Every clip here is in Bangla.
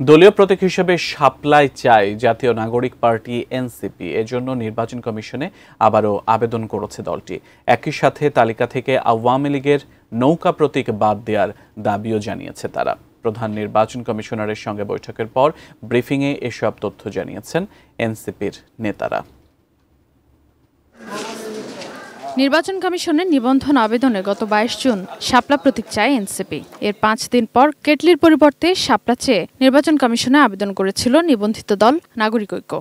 দলীয় প্রতীক হিসেবে শাপলায় চায় জাতীয় নাগরিক পার্টি এনসিপি। এজন্য নির্বাচন কমিশনে আবারও আবেদন করেছে দলটি। একই সাথে তালিকা থেকে আওয়ামী লীগের নৌকা প্রতীক বাদ দেওয়ার দাবিও জানিয়েছে তারা। প্রধান নির্বাচন কমিশনারের সঙ্গে বৈঠকের পর ব্রিফিংয়ে এসব তথ্য জানিয়েছেন এনসিপির নেতারা। নির্বাচন কমিশনের নিবন্ধন আবেদনে গত ২২ জুন শাপলা প্রতীক চায় এনসিপি। এর ৫ দিন পর কেটলির পরিবর্তে শাপলা চেয়ে নির্বাচন কমিশনে আবেদন করেছিল নিবন্ধিত দল নাগরিক ঐক্য।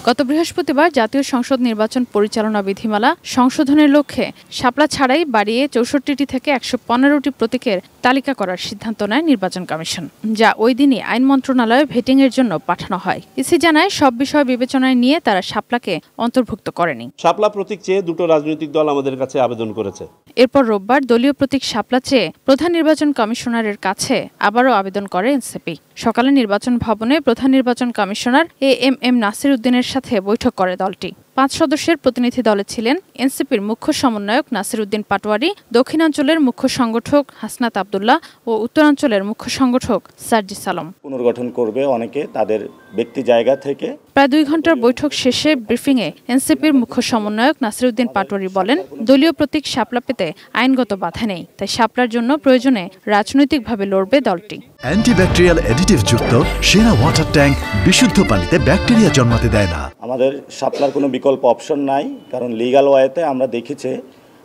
গত বৃহস্পতিবার জাতীয় সংসদ নির্বাচন পরিচালনা বিধিমালা সংশোধনের লক্ষ্যে শাপলা ছাড়াই বাড়িয়ে ৬৪টি থেকে ১১৫টি প্রতীকের তালিকা করার সিদ্ধান্ত নেয় নির্বাচন কমিশন, যা ওই দিনই আইন মন্ত্রণালয়ে ভেটিংয়ের জন্য পাঠানো হয়। ইসি জানায় সব বিষয় বিবেচনায় নিয়ে তারা শাপলাকে অন্তর্ভুক্ত করেনি। শাপলা প্রতীক চেয়ে দুটো রাজনৈতিক দল আমাদের কাছে আবেদন করেছে। এরপর রোববার দলীয় প্রতীক শাপলা চেয়ে প্রধান নির্বাচন কমিশনারের কাছে আবারও আবেদন করে এনসিপি। সকালে নির্বাচন ভবনে প্রধান নির্বাচন কমিশনার এএমএম নাসির উদ্দিনের সাথে বৈঠক করে দলটি। ৫ সদস্যের প্রতিনিধি দলে ছিলেন এনসিপির মুখ্য সমন্বয়ক নাসির উদ্দিন পাটোয়ারি, দক্ষিণাঞ্চলের মুখ্য সংগঠক হাসনাত আব্দুল্লাহ ও উত্তরাঞ্চলের মুখ্য সংগঠক সার্জিস আলম। পুনর্গঠন করবে অনেকে তাদের ব্যক্তি জায়গা থেকে। প্রায় ২ ঘন্টার বৈঠক শেষে ব্রিফিংয়ে এনসিপির মুখ্য সমন্বয়ক নাসির উদ্দিন পাটোয়ারি বলেন, দলীয় প্রতীক শাপলা পেতে আইনগত বাধা নেই, তাই শাপলার জন্য প্রয়োজনে রাজনৈতিকভাবে লড়বে দলটি। অ্যান্টিব্যাকটেরিয়াল অ্যাডিটিভ যুক্ত সেরা ওয়াটার ট্যাঙ্ক বিশুদ্ধ পানিতে ব্যাকটেরিয়া জন্মাতে দেয় না। আমাদের শাপলার কোনো বিকল্প অপশন নাই, কারণ লিগ্যাল ওয়েতে আমরা দেখেছি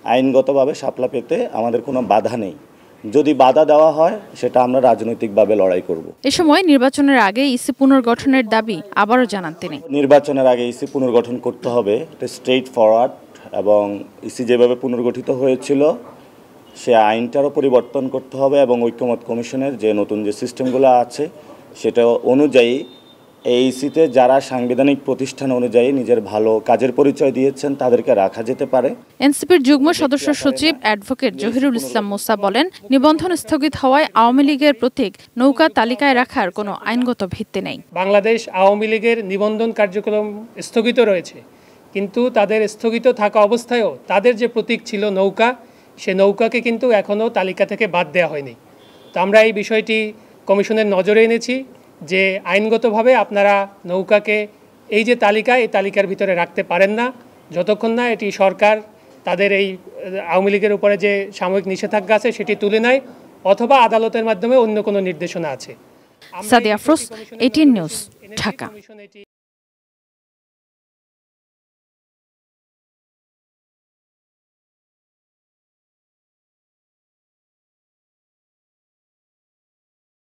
আইনগতভাবে শাপলা পেতে আমাদের কোনো বাধা নেই। যদি বাধা দেওয়া হয় সেটা আমরা রাজনৈতিকভাবে লড়াই করব। এ সময় নির্বাচনের আগে ইসি পুনর্গঠনের দাবি আবারও জানান তিনি। নির্বাচনের আগে ইসি পুনর্গঠন করতে হবে, এটা স্ট্রেইট ফরওয়ার্ড, এবং ইসি যেভাবে পুনর্গঠিত হয়েছিল সে আইনটারও পরিবর্তন করতে হবে, এবং ঐক্যমত কমিশনের যে নতুন যে সিস্টেমগুলো আছে সেটা অনুযায়ী এইসিতে যারা সাংবিধানিক প্রতিষ্ঠান অনুযায়ী নিজের ভালো কাজের পরিচয় দিয়েছেন তাদেরকে রাখা যেতে পারে। এনসিপির যুগ্ম সদস্য সচিব অ্যাডভোকেট জহিরুল ইসলাম মুসা বলেন, নিবন্ধন স্থগিত হওয়ায় আওয়ামী লীগের প্রতীক নৌকা তালিকায় রাখার কোনো আইনগত ভিত্তি নেই। বাংলাদেশ আওয়ামী লীগের নিবন্ধন কার্যক্রম স্থগিত রয়েছে, কিন্তু তাদের স্থগিত থাকা অবস্থায়ও তাদের যে প্রতীক ছিল নৌকা, সে নৌকাকে কিন্তু এখনও তালিকা থেকে বাদ দেওয়া হয়নি। তো আমরা এই বিষয়টি কমিশনের নজরে এনেছি যে আইনগতভাবে আপনারা নৌকাকে এই যে তালিকা, এই তালিকার ভিতরে রাখতে পারেন না যতক্ষণ না এটি সরকার তাদের এই আওয়ামী লীগের উপরে যে সাময়িক নিষেধাজ্ঞা আছে সেটি তুলে নেয়, অথবা আদালতের মাধ্যমে অন্য কোনো নির্দেশনা আছে। সাদিয়া আফরোজ, 18 নিউজ, ঢাকা।